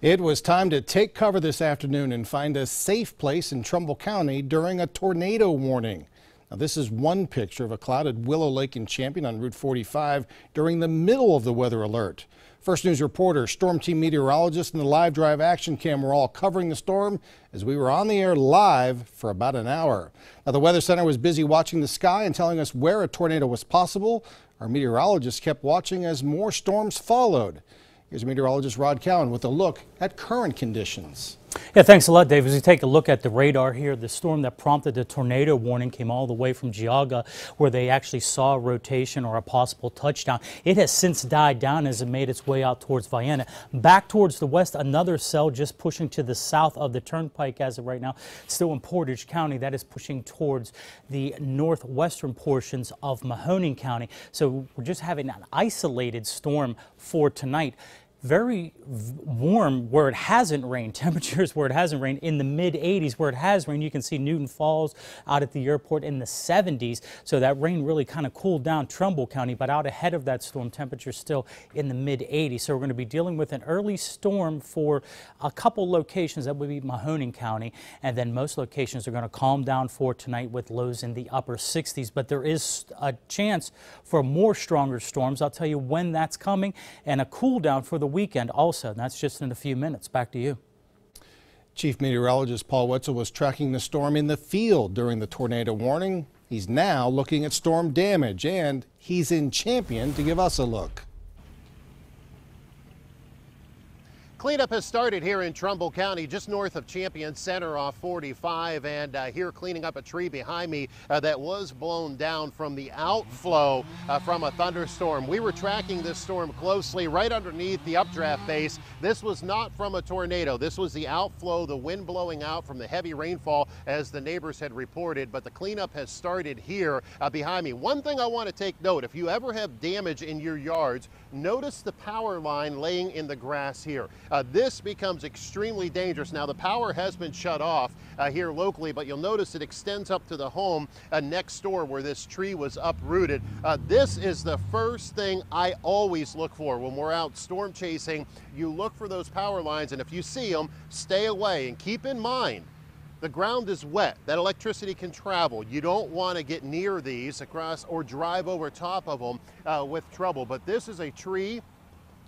It was time to take cover this afternoon and find a safe place in Trumbull County during a tornado warning. Now, this is one picture of a cloud at Willow Lake in Champion on Route 45 during the middle of the weather alert. First News reporter, storm team meteorologist, and the live drive action cam were all covering the storm as we were on the air live for about an hour. Now, the Weather Center was busy watching the sky and telling us where a tornado was possible. Our meteorologists kept watching as more storms followed. Here's meteorologist Rod Cowan with a look at current conditions. Yeah, thanks a lot, Dave. As we take a look at the radar here, the storm that prompted the tornado warning came all the way from Geauga, where they actually saw a rotation or a possible touchdown. It has since died down as it made its way out towards Vienna. Back towards the west, another cell just pushing to the south of the turnpike as of right now. Still in Portage County, that is pushing towards the northwestern portions of Mahoning County. So we're just having an isolated storm for tonight. Very warm where it hasn't rained, temperatures where it hasn't rained in the mid-80s. Where it has rained, you can see Newton Falls out at the airport in the 70s. So that rain really kind of cooled down Trumbull County, but out ahead of that storm, temperatures still in the mid-80s. So we're going to be dealing with an early storm for a couple locations. That would be Mahoning County, and then most locations are going to calm down for tonight with lows in the upper 60s. But there is a chance for more stronger storms. I'll tell you when that's coming, and a cool down for the weekend also. And that's just in a few minutes. Back to you. Chief Meteorologist Paul Wetzel was tracking the storm in the field during the tornado warning. He's now looking at storm damage, and he's in Champion to give us a look. Cleanup has started here in Trumbull County, just north of Champion Center off 45, and here cleaning up a tree behind me that was blown down from the outflow from a thunderstorm. We were tracking this storm closely right underneath the updraft base. This was not from a tornado. This was the outflow, the wind blowing out from the heavy rainfall as the neighbors had reported, but the cleanup has started here behind me. One thing I want to take note, if you ever have damage in your yards, notice the power line laying in the grass here. This becomes extremely dangerous. Now, the power has been shut off here locally, but you'll notice it extends up to the home next door where this tree was uprooted. This is the first thing I always look for when we're out storm chasing. You look for those power lines, and if you see them, stay away. And keep in mind, the ground is wet. That electricity can travel. You don't want to get near these across or drive over top of them with trouble. But this is a tree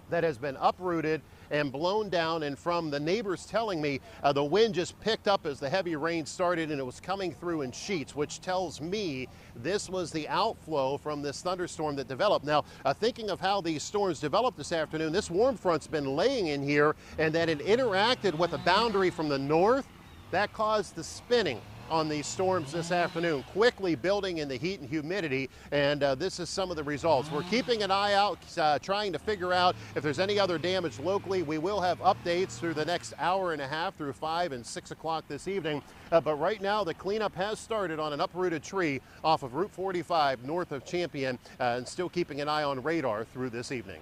that has been uprooted and blown down, and from the neighbors telling me, the wind just picked up as the heavy rain started and it was coming through in sheets, which tells me this was the outflow from this thunderstorm that developed. Now, thinking of how these storms developed this afternoon, this warm front's been laying in here, and that it interacted with a boundary from the north that caused the spinning on these storms this afternoon, quickly building in the heat and humidity, and this is some of the results. We're keeping an eye out, trying to figure out if there's any other damage locally. We will have updates through the next hour and a half through 5 and 6 o'clock this evening, but right now the cleanup has started on an uprooted tree off of Route 45 north of Champion, and still keeping an eye on radar through this evening.